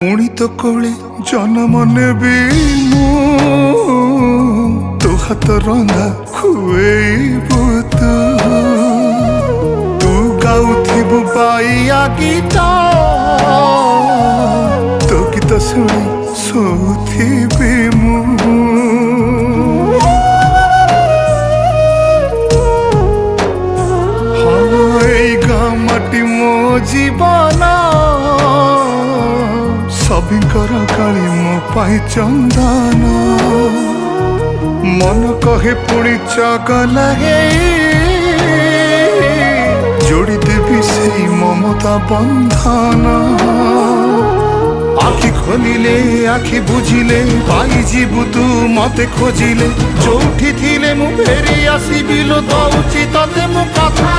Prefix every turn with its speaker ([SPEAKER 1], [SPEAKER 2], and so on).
[SPEAKER 1] ପୁଣି ତ କୋଳେ ଜନମ ନେବି ମୁଁ ତୋ ହାତ ରନ୍ଧା ଖୁଏଇବୁ ତୁ ଗାଉଥିବୁ ବାଇଆ ଗୀତ ତୋ ଗୀତ ଶୁଣି ଶୋଉଥିବି ମୁଁ এই গাঁ মাটি মো জীবন সবিঙ্কর কালি মো পাই চন্দন মন কহে পুଣି চগলা যোড়ি দেবি সেই মমতা বন্ধন আখি খোলিলে আখি বুঝিলে পাই ଯିବୁ ତୁ মতে খোঁজিলে ଯୋଉଠି ଥିଲେ ମୁଁ ଫେରି ଆସିବି ଲୋ ଦଉଛି ତତେ ମୁଁ କଥା